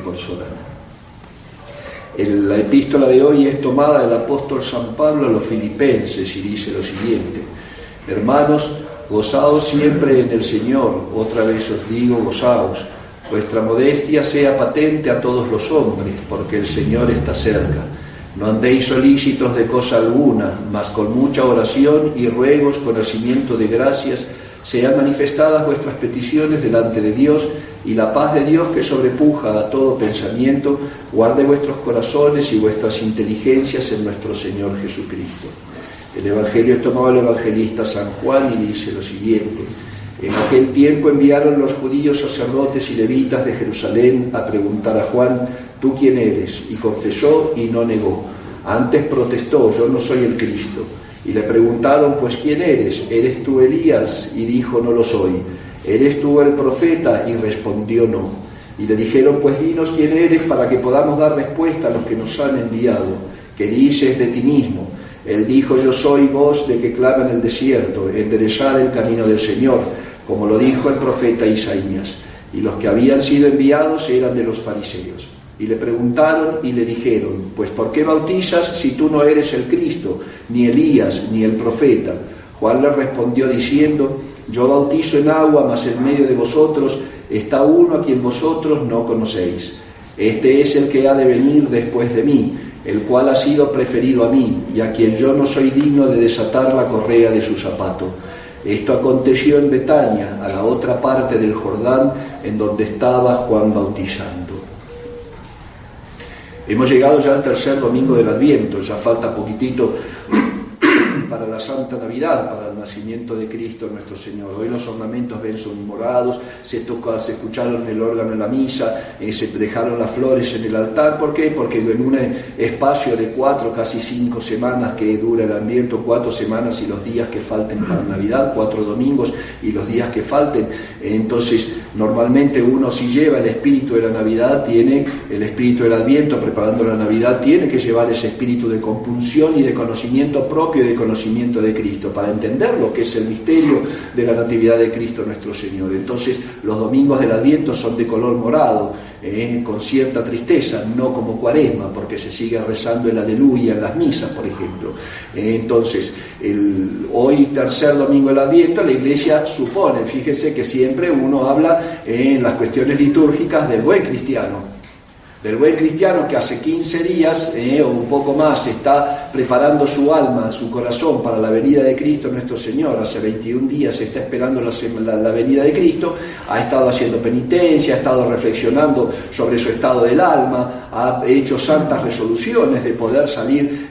consolar. La epístola de hoy es tomada del apóstol San Pablo a los filipenses y dice lo siguiente: hermanos, gozaos siempre en el Señor. Otra vez os digo, gozaos. Vuestra modestia sea patente a todos los hombres, porque el Señor está cerca. No andéis solícitos de cosa alguna, mas con mucha oración y ruegos, con hacimiento de gracias, sean manifestadas vuestras peticiones delante de Dios, y la paz de Dios, que sobrepuja a todo pensamiento, guarde vuestros corazones y vuestras inteligencias en nuestro Señor Jesucristo. El Evangelio es tomado del evangelista San Juan y dice lo siguiente: en aquel tiempo enviaron los judíos sacerdotes y levitas de Jerusalén a preguntar a Juan: ¿tú quién eres? Y confesó y no negó. Antes protestó: yo no soy el Cristo. Y le preguntaron: pues ¿quién eres? ¿Eres tú Elías? Y dijo: no lo soy. ¿Eres tú el profeta? Y respondió: no. Y le dijeron: pues dinos quién eres, para que podamos dar respuesta a los que nos han enviado. ¿Qué dices de ti mismo? Él dijo: yo soy voz de que clama en el desierto, enderezad el camino del Señor, como lo dijo el profeta Isaías. Y los que habían sido enviados eran de los fariseos. Y le preguntaron y le dijeron: pues ¿por qué bautizas si tú no eres el Cristo, ni Elías, ni el profeta? Juan le respondió diciendo: yo bautizo en agua, mas en medio de vosotros está uno a quien vosotros no conocéis. Este es el que ha de venir después de mí, el cual ha sido preferido a mí, y a quien yo no soy digno de desatar la correa de su zapato. Esto aconteció en Betania, a la otra parte del Jordán, en donde estaba Juan bautizando. Hemos llegado ya al tercer domingo del Adviento, ya falta poquitito para la Santa Navidad, para el nacimiento de Cristo nuestro Señor. Hoy los ornamentos ven son morados, se escucharon el órgano en la misa, se dejaron las flores en el altar. ¿Por qué? Porque en un espacio de 4, casi 5 semanas que dura el Adviento, 4 semanas y los días que falten para Navidad, 4 domingos y los días que falten, entonces normalmente uno, si lleva el espíritu de la Navidad, tiene el espíritu del Adviento, preparando la Navidad, tiene que llevar ese espíritu de compunción y de conocimiento propio y de conocimiento de Cristo, para entender lo que es el misterio de la Natividad de Cristo nuestro Señor. Entonces los domingos del Adviento son de color morado, con cierta tristeza, no como Cuaresma, porque se sigue rezando el Aleluya en las misas, por ejemplo. Entonces, hoy, tercer domingo del Adviento, la Iglesia supone, fíjense que siempre uno habla en las cuestiones litúrgicas del buen cristiano. Del buen cristiano que hace 15 días o un poco más está preparando su alma, su corazón para la venida de Cristo nuestro Señor. Hace 21 días está esperando la venida de Cristo, ha estado haciendo penitencia, ha estado reflexionando sobre su estado del alma, ha hecho santas resoluciones de poder salir,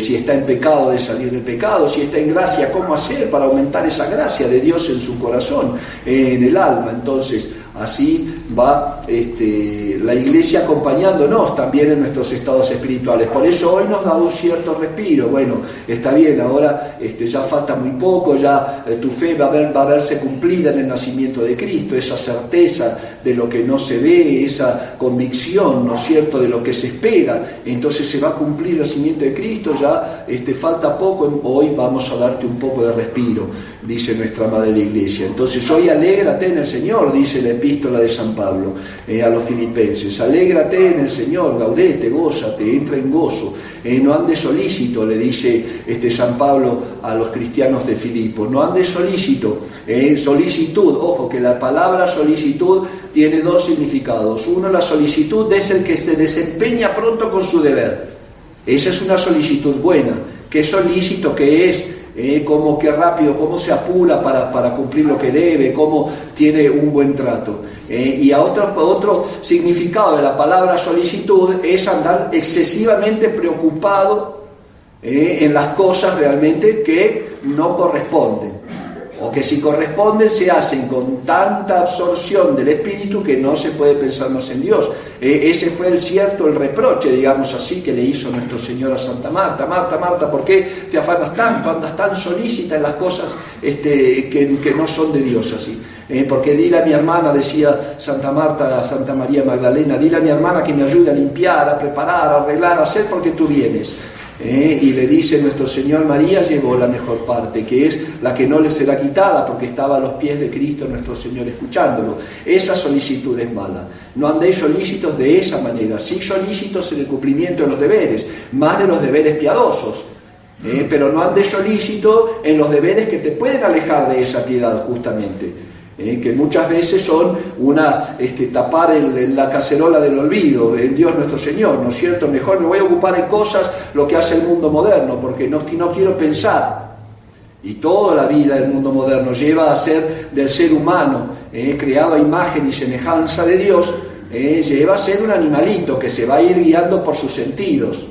si está en pecado, de salir del pecado, si está en gracia, cómo hacer para aumentar esa gracia de Dios en su corazón, en el alma. Entonces, así va la Iglesia acompañándonos también en nuestros estados espirituales. Por eso hoy nos da un cierto respiro. Bueno, está bien, ahora ya falta muy poco, ya tu fe va a verse cumplida en el nacimiento de Cristo, esa certeza de lo que no se ve, esa convicción, ¿no es cierto?, de lo que se espera. Entonces se va a cumplir el nacimiento de Cristo, ya falta poco, hoy vamos a darte un poco de respiro, dice nuestra Madre la Iglesia. Entonces hoy alégrate en el Señor, dice la epístola de San Pablo a los filipenses. Alégrate en el Señor, gaudete, gózate, entra en gozo, no andes solícito, le dice San Pablo a los cristianos de Filipos, no andes solícito, solicitud. Ojo, que la palabra solicitud tiene 2 significados. Uno, la solicitud es el que se desempeña pronto con su deber. Esa es una solicitud buena. ¿Qué solícito que es? Cómo que rápido, cómo se apura para cumplir lo que debe, cómo tiene un buen trato. Y a otro significado de la palabra solicitud es andar excesivamente preocupado en las cosas realmente que no corresponden, o que si corresponden se hacen con tanta absorción del espíritu que no se puede pensar más en Dios. Ese fue el reproche, digamos así, que le hizo nuestro Señor a Santa Marta. Marta, ¿por qué te afanas tanto? Andas tan solícita en las cosas que no son de Dios así. Porque dile a mi hermana, decía Santa Marta a Santa María Magdalena, dile a mi hermana que me ayude a limpiar, a preparar, a arreglar, a hacer, porque tú vienes. Y le dice nuestro Señor: María llevó la mejor parte, que es la que no le será quitada, porque estaba a los pies de Cristo nuestro Señor escuchándolo. Esa solicitud es mala. No andéis solícitos de esa manera, sí solícitos en el cumplimiento de los deberes, más de los deberes piadosos. Pero no andes solícito en los deberes que te pueden alejar de esa piedad, justamente. Que muchas veces son tapar la cacerola del olvido en Dios nuestro Señor, ¿no es cierto? Mejor me voy a ocupar en cosas lo que hace el mundo moderno, porque no quiero pensar. Y toda la vida del mundo moderno lleva a ser del ser humano, creado a imagen y semejanza de Dios, lleva a ser un animalito que se va a ir guiando por sus sentidos.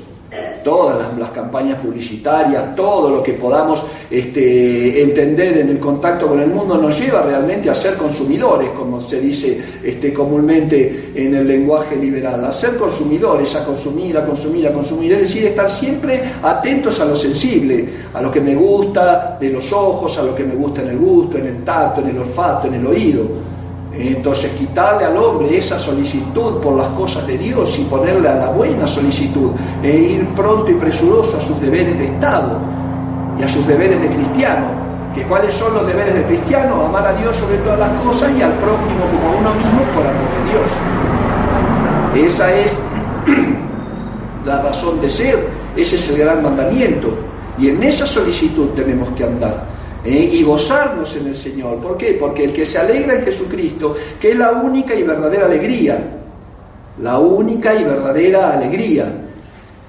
Todas las campañas publicitarias, todo lo que podamos entender en el contacto con el mundo nos lleva realmente a ser consumidores, como se dice comúnmente en el lenguaje liberal, a ser consumidores, a consumir, es decir, estar siempre atentos a lo sensible, a lo que me gusta de los ojos, a lo que me gusta en el gusto, en el tacto, en el olfato, en el oído. Entonces, quitarle al hombre esa solicitud por las cosas de Dios y ponerle a la buena solicitud, ir pronto y presuroso a sus deberes de Estado y a sus deberes de cristiano. ¿Que cuáles son los deberes de cristiano? Amar a Dios sobre todas las cosas y al prójimo como a uno mismo por amor de Dios. Esa es la razón de ser, ese es el gran mandamiento, y en esa solicitud tenemos que andar. Y gozarnos en el Señor. ¿Por qué? Porque el que se alegra en Jesucristo, que es la única y verdadera alegría,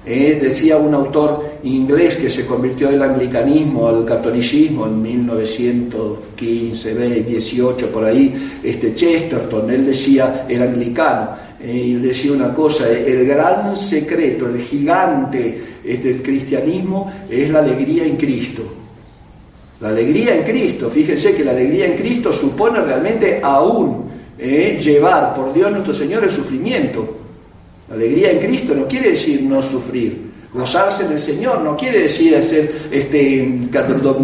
decía un autor inglés que se convirtió del anglicanismo al catolicismo en 1915, 18, por ahí, Chesterton, él decía, era anglicano, y decía una cosa: el gran secreto, el gigante del cristianismo es la alegría en Cristo. La alegría en Cristo, fíjense que la alegría en Cristo supone realmente aún llevar por Dios nuestro Señor el sufrimiento. La alegría en Cristo no quiere decir no sufrir. Gozarse en el Señor no quiere decir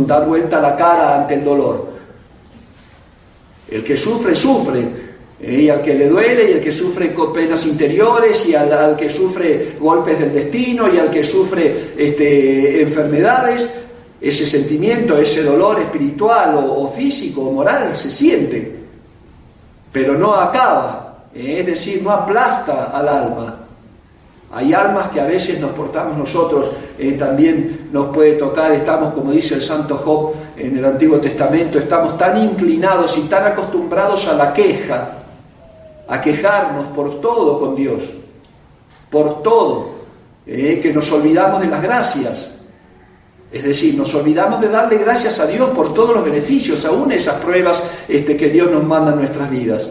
dar vuelta la cara ante el dolor. El que sufre, sufre. Y al que le duele, y al que sufre penas interiores, y al que sufre golpes del destino, y al que sufre enfermedades, ese sentimiento, ese dolor espiritual o físico o moral se siente, pero no acaba, es decir, no aplasta al alma. Hay almas que a veces nos portamos nosotros, también nos puede tocar, estamos, como dice el santo Job en el Antiguo Testamento, estamos tan inclinados y tan acostumbrados a la queja, a quejarnos por todo con Dios, por todo, que nos olvidamos de las gracias. Es decir, nos olvidamos de darle gracias a Dios por todos los beneficios, aún esas pruebas que Dios nos manda en nuestras vidas.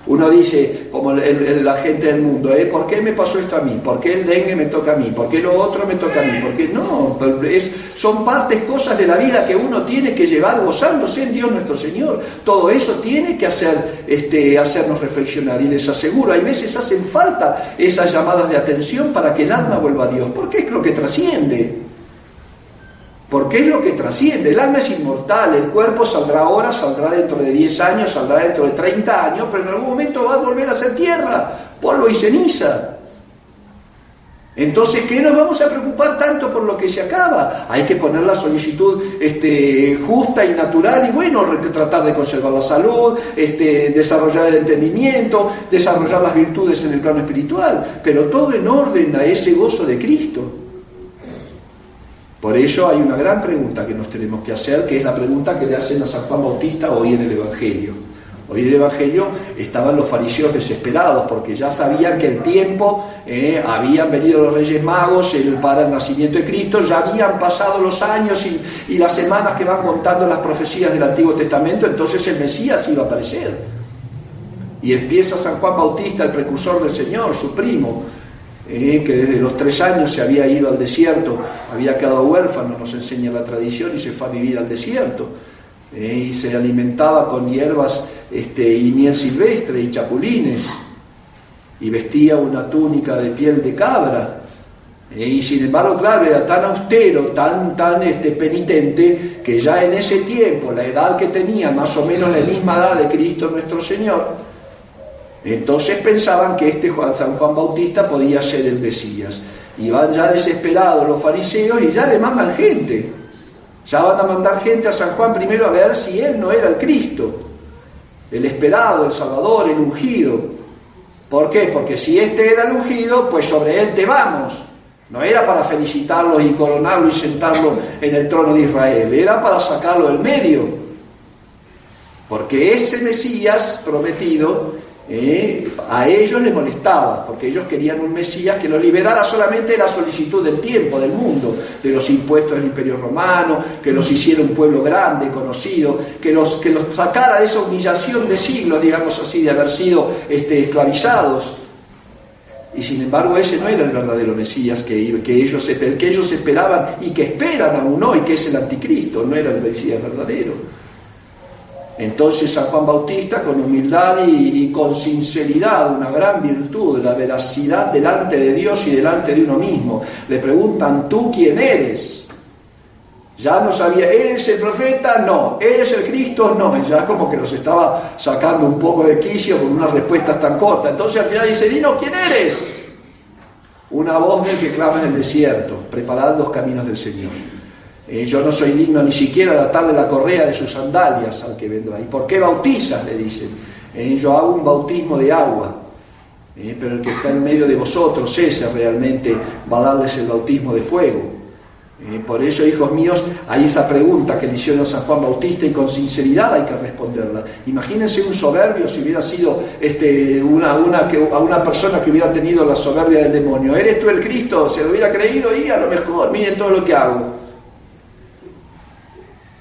Uno dice, como la gente del mundo, ¿por qué me pasó esto a mí? ¿Por qué el dengue me toca a mí? ¿Por qué lo otro me toca a mí? ¿Por qué no? Son partes, cosas de la vida que uno tiene que llevar gozándose en Dios nuestro Señor. Todo eso tiene que hacernos reflexionar. Y les aseguro, hay veces hacen falta esas llamadas de atención para que el alma vuelva a Dios, porque es lo que trasciende. Porque es lo que trasciende. El alma es inmortal, el cuerpo saldrá ahora, saldrá dentro de 10 años, saldrá dentro de 30 años, pero en algún momento va a volver a ser tierra, polvo y ceniza. Entonces, ¿qué nos vamos a preocupar tanto por lo que se acaba? Hay que poner la solicitud justa y natural, y bueno, tratar de conservar la salud, desarrollar el entendimiento, desarrollar las virtudes en el plano espiritual, pero todo en orden a ese gozo de Cristo. Por eso hay una gran pregunta que nos tenemos que hacer, que es la pregunta que le hacen a San Juan Bautista hoy en el Evangelio. Hoy en el Evangelio estaban los fariseos desesperados porque ya sabían que el tiempo, habían venido los Reyes Magos para el nacimiento de Cristo, ya habían pasado los años y las semanas que van contando las profecías del Antiguo Testamento, entonces el Mesías iba a aparecer. Y empieza San Juan Bautista, el precursor del Señor, su primo, que desde los 3 años se había ido al desierto, había quedado huérfano, nos enseña la tradición, y se fue a vivir al desierto, y se alimentaba con hierbas y miel silvestre y chapulines, y vestía una túnica de piel de cabra, y sin embargo, claro, era tan austero, tan penitente, que ya en ese tiempo, la edad que tenía, más o menos la misma edad de Cristo nuestro Señor, Entonces pensaban que San Juan Bautista podía ser el Mesías. Y van ya desesperados los fariseos y ya le mandan gente. Ya van a mandar gente a San Juan primero a ver si él no era el Cristo, el esperado, el Salvador, el ungido. ¿Por qué? Porque si este era el ungido, pues sobre él te vamos. No era para felicitarlo y coronarlo y sentarlo en el trono de Israel, era para sacarlo del medio. Porque ese Mesías prometido a ellos les molestaba, porque ellos querían un Mesías que los liberara solamente de la solicitud del tiempo, del mundo, de los impuestos del Imperio Romano, que los hiciera un pueblo grande, conocido, que los sacara de esa humillación de siglos, digamos así, de haber sido esclavizados. Y sin embargo ese no era el verdadero Mesías que ellos esperaban y que esperan aún hoy, que es el anticristo, no era el Mesías verdadero. Entonces San Juan Bautista, con humildad y con sinceridad, una gran virtud, la veracidad delante de Dios y delante de uno mismo, le preguntan: ¿tú quién eres? Ya no sabía, ¿eres el profeta? No. ¿Eres el Cristo? No. Y ya como que los estaba sacando un poco de quicio con unas respuestas tan cortas. Entonces al final dice: dinos quién eres. Una voz del que clama en el desierto: preparad los caminos del Señor. Yo no soy digno ni siquiera de atarle la correa de sus sandalias al que vendrá. ¿Y por qué bautizas?, le dicen. Yo hago un bautismo de agua, pero el que está en medio de vosotros, ese realmente va a darles el bautismo de fuego. Por eso, hijos míos, hay esa pregunta que le hicieron a San Juan Bautista, y con sinceridad hay que responderla. Imagínense un soberbio si hubiera sido a una persona que hubiera tenido la soberbia del demonio: ¿eres tú el Cristo? Se lo hubiera creído y a lo mejor, miren todo lo que hago.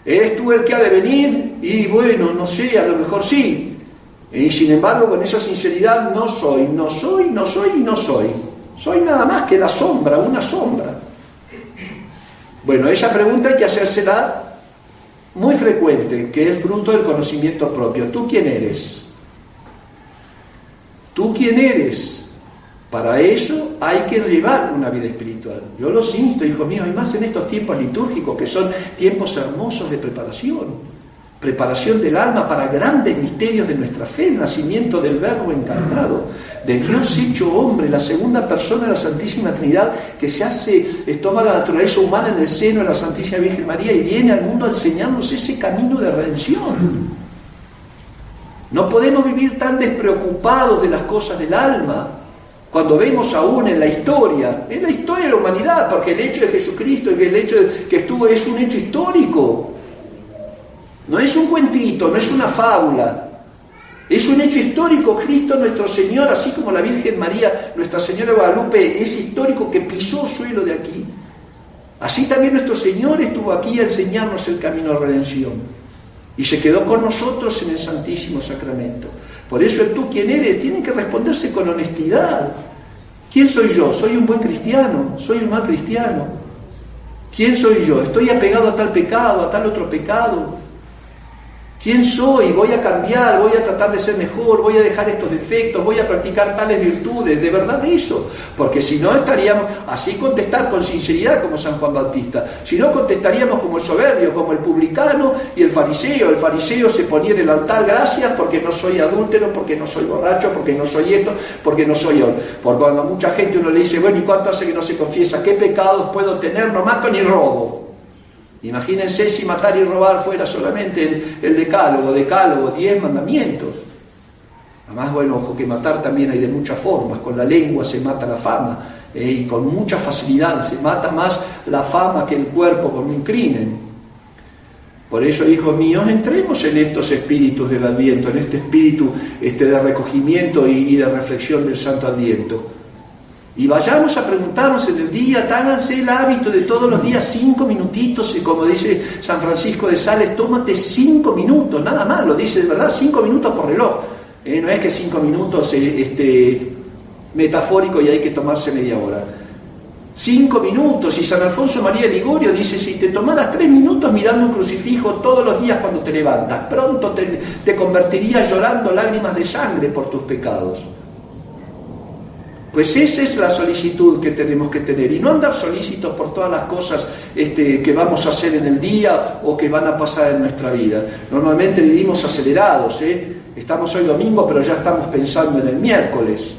¿Eres tú el que ha de venir? Y bueno, no sé, a lo mejor sí. Y sin embargo, con esa sinceridad: no soy. Soy nada más que la sombra, una sombra. Bueno, esa pregunta hay que hacérsela muy frecuente, que es fruto del conocimiento propio. ¿Tú quién eres? ¿Tú quién eres? Para eso hay que llevar una vida espiritual. Yo los insto, hijos míos, y más en estos tiempos litúrgicos, que son tiempos hermosos de preparación del alma para grandes misterios de nuestra fe, el nacimiento del Verbo encarnado, de Dios hecho hombre, la segunda persona de la Santísima Trinidad, que toma la naturaleza humana en el seno de la Santísima Virgen María y viene al mundo a enseñarnos ese camino de redención. No podemos vivir tan despreocupados de las cosas del alma, cuando vemos aún en la historia de la humanidad, porque el hecho de Jesucristo y el hecho de que estuvo es un hecho histórico. No es un cuentito, no es una fábula. Es un hecho histórico. Cristo nuestro Señor, así como la Virgen María, Nuestra Señora de Guadalupe, es histórico, que pisó suelo de aquí. Así también nuestro Señor estuvo aquí a enseñarnos el camino de redención. Y se quedó con nosotros en el Santísimo Sacramento. Por eso el ¿tú quién eres? Tiene que responderse con honestidad. ¿Quién soy yo? ¿Soy un buen cristiano? ¿Soy un mal cristiano? ¿Quién soy yo? ¿Estoy apegado a tal pecado, a tal otro pecado? ¿Quién soy? ¿Voy a cambiar? ¿Voy a tratar de ser mejor? ¿Voy a dejar estos defectos? ¿Voy a practicar tales virtudes? ¿De verdad eso? Porque si no estaríamos así, contestar con sinceridad como San Juan Bautista. Si no, contestaríamos como el soberbio, como el publicano y el fariseo. El fariseo se ponía en el altar: gracias porque no soy adúltero, porque no soy borracho, porque no soy esto, porque no soy otro. Porque cuando a mucha gente uno le dice: bueno, ¿y cuánto hace que no se confiesa? ¿Qué pecados puedo tener? No mato ni robo. Imagínense si matar y robar fuera solamente el decálogo, 10 mandamientos. Además, bueno, ojo que matar también hay de muchas formas. Con la lengua se mata la fama, y con mucha facilidad se mata más la fama que el cuerpo con un crimen. Por eso, hijos míos, entremos en estos espíritus del Adviento, en este espíritu de recogimiento y de reflexión del Santo Adviento. Y vayamos a preguntarnos en el día: háganse el hábito de todos los días 5 minutitos, y como dice San Francisco de Sales, tómate 5 minutos, nada más, lo dice de verdad, 5 minutos por reloj. No es que 5 minutos metafórico y hay que tomarse media hora. 5 minutos, y San Alfonso María de Ligorio dice: si te tomaras 3 minutos mirando un crucifijo todos los días cuando te levantas, pronto te convertirías llorando lágrimas de sangre por tus pecados. Pues esa es la solicitud que tenemos que tener, y no andar solícitos por todas las cosas que vamos a hacer en el día o que van a pasar en nuestra vida. Normalmente vivimos acelerados, Estamos hoy domingo, pero ya estamos pensando en el miércoles.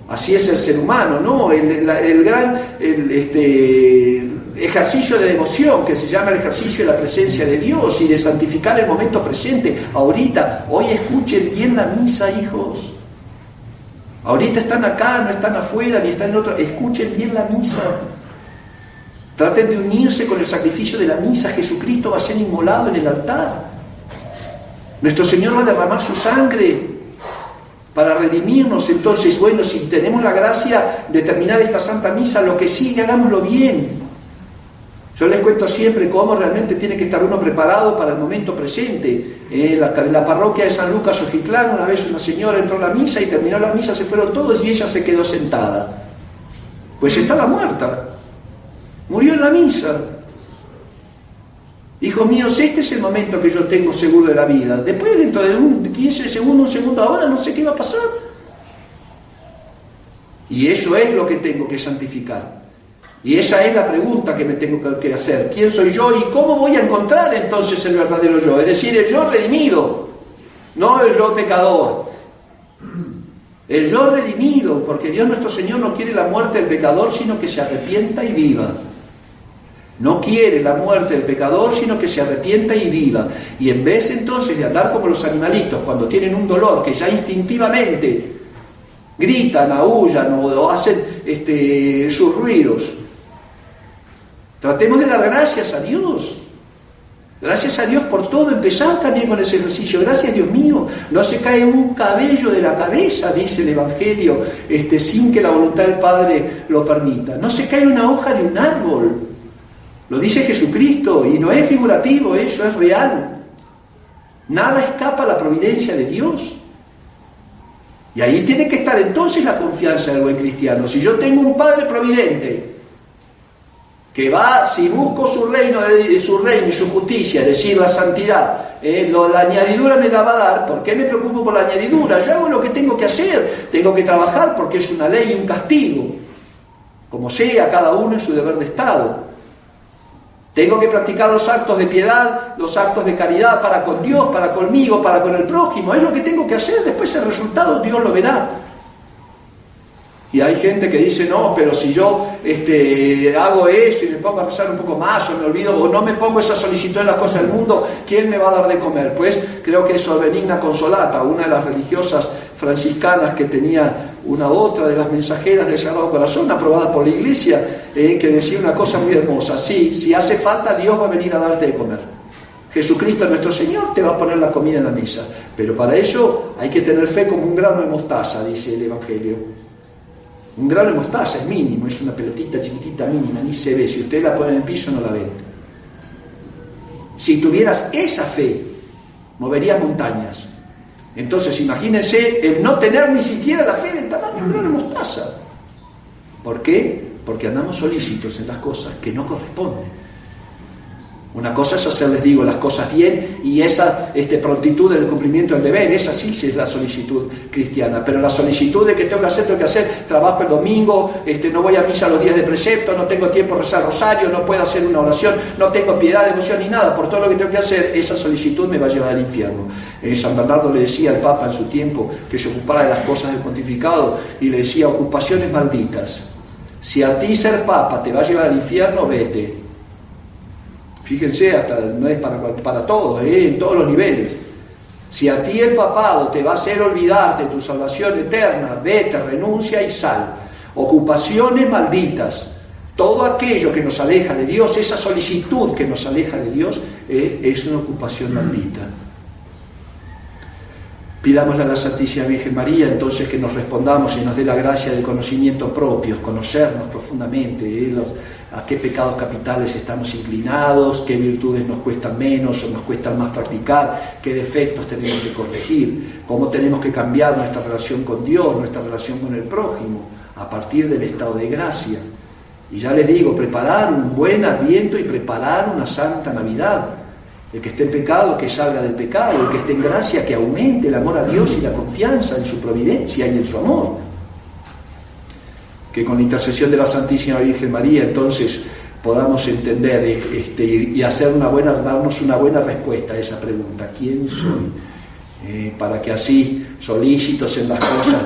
Así es el ser humano, ¿no? El gran ejercicio de devoción que se llama el ejercicio de la presencia de Dios y de santificar el momento presente. Ahorita, hoy escuchen bien la misa, hijos. Ahorita están acá, no están afuera, ni están en otro. Escuchen bien la misa. Traten de unirse con el sacrificio de la misa. Jesucristo va a ser inmolado en el altar. Nuestro Señor va a derramar su sangre para redimirnos. Entonces, bueno, si tenemos la gracia de terminar esta Santa Misa, lo que sigue, hagámoslo bien. Yo les cuento siempre cómo realmente tiene que estar uno preparado para el momento presente. En la parroquia de San Lucas Ojitlán, una vez una señora entró a la misa y terminó la misa, se fueron todos y ella se quedó sentada. Pues estaba muerta. Murió en la misa. Hijos míos, este es el momento que yo tengo seguro de la vida. Después, dentro de 15 segundos, un segundo ahora, no sé qué va a pasar. Y eso es lo que tengo que santificar. Y esa es la pregunta que me tengo que hacer. ¿Quién soy yo y cómo voy a encontrar entonces el verdadero yo? Es decir, el yo redimido, no el yo pecador. El yo redimido, porque Dios nuestro Señor no quiere la muerte del pecador, sino que se arrepienta y viva. No quiere la muerte del pecador, sino que se arrepienta y viva. Y en vez entonces de andar como los animalitos, cuando tienen un dolor que ya instintivamente gritan, aúllan o hacen sus ruidos, tratemos de dar gracias a Dios. Gracias a Dios por todo. Empezar también con ese ejercicio. Gracias, Dios mío. No se cae un cabello de la cabeza, dice el Evangelio, sin que la voluntad del Padre lo permita. No se cae una hoja de un árbol. Lo dice Jesucristo y no es figurativo, eso es real. Nada escapa a la providencia de Dios. Y ahí tiene que estar entonces la confianza del buen cristiano. Si yo tengo un Padre providente que va, si busco su reino y su justicia, es decir, la santidad, la añadidura me la va a dar. ¿Por qué me preocupo por la añadidura? Yo hago lo que tengo que hacer, tengo que trabajar porque es una ley y un castigo, como sea cada uno en su deber de Estado. Tengo que practicar los actos de piedad, los actos de caridad para con Dios, para conmigo, para con el prójimo. Es lo que tengo que hacer, después el resultado Dios lo verá. Y hay gente que dice, no, pero si yo hago eso y me pongo a rezar un poco más, o me olvido, o no me pongo esa solicitud en las cosas del mundo, ¿quién me va a dar de comer? Pues creo que es Sor Benigna Consolata, una de las religiosas franciscanas que tenía otra de las mensajeras del Sagrado Corazón, aprobada por la Iglesia, que decía una cosa muy hermosa: sí, si hace falta, Dios va a venir a darte de comer. Jesucristo nuestro Señor te va a poner la comida en la mesa, pero para ello hay que tener fe como un grano de mostaza, dice el Evangelio. Un grano de mostaza es mínimo, es una pelotita chiquitita mínima, ni se ve. Si usted la pone en el piso no la ven. Si tuvieras esa fe, moverías montañas. Entonces imagínense el no tener ni siquiera la fe del tamaño de un grano de mostaza. ¿Por qué? Porque andamos solícitos en las cosas que no corresponden. Una cosa es hacer, les digo, las cosas bien, y esa prontitud en el cumplimiento del deber, esa sí es la solicitud cristiana. Pero la solicitud de que tengo que hacer, trabajo el domingo, no voy a misa los días de precepto, no tengo tiempo de rezar rosario, no puedo hacer una oración, no tengo piedad, devoción ni nada, por todo lo que tengo que hacer, esa solicitud me va a llevar al infierno. San Bernardo le decía al Papa en su tiempo que se ocupara de las cosas del pontificado, y le decía: ocupaciones malditas. Si a ti ser Papa te va a llevar al infierno, vete. Fíjense, hasta no es para todos, en todos los niveles. Si a ti el papado te va a hacer olvidarte tu salvación eterna, vete, renuncia y sal. Ocupaciones malditas. Todo aquello que nos aleja de Dios, esa solicitud que nos aleja de Dios, es una ocupación maldita. Pidámosle a la Santísima Virgen María entonces que nos respondamos y nos dé la gracia del conocimiento propio, conocernos profundamente, a qué pecados capitales estamos inclinados, qué virtudes nos cuestan menos o nos cuestan más practicar, qué defectos tenemos que corregir, cómo tenemos que cambiar nuestra relación con Dios, nuestra relación con el prójimo, a partir del estado de gracia. Y ya les digo, preparar un buen Adviento y preparar una Santa Navidad. El que esté en pecado, que salga del pecado. El que esté en gracia, que aumente el amor a Dios y la confianza en su providencia y en su amor. Que con la intercesión de la Santísima Virgen María entonces podamos entender y hacer darnos una buena respuesta a esa pregunta: ¿quién soy? para que así, solícitos en las cosas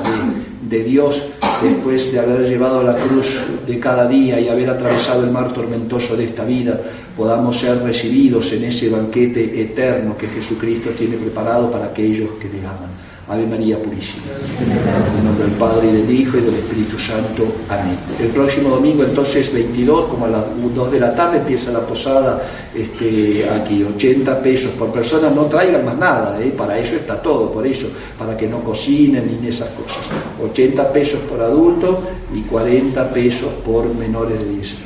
de Dios, después de haber llevado la cruz de cada día y haber atravesado el mar tormentoso de esta vida, podamos ser recibidos en ese banquete eterno que Jesucristo tiene preparado para aquellos que le aman. Ave María Purísima. En nombre del Padre, y del Hijo, y del Espíritu Santo. Amén. El próximo domingo, entonces, 22, como a las 2 de la tarde, empieza la posada aquí. 80 pesos por persona. No traigan más nada, para eso está todo, por eso, para que no cocinen ni esas cosas. 80 pesos por adulto y 40 pesos por menores de 10 años.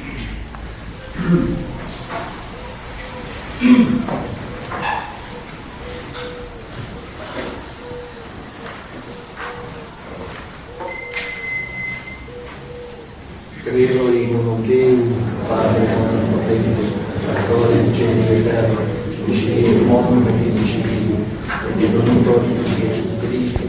Credo in uno Deum, Padre Onnipotente, Creatore del cielo e della terra, discende in mondo e di spirito, e venuto in Gesù Cristo,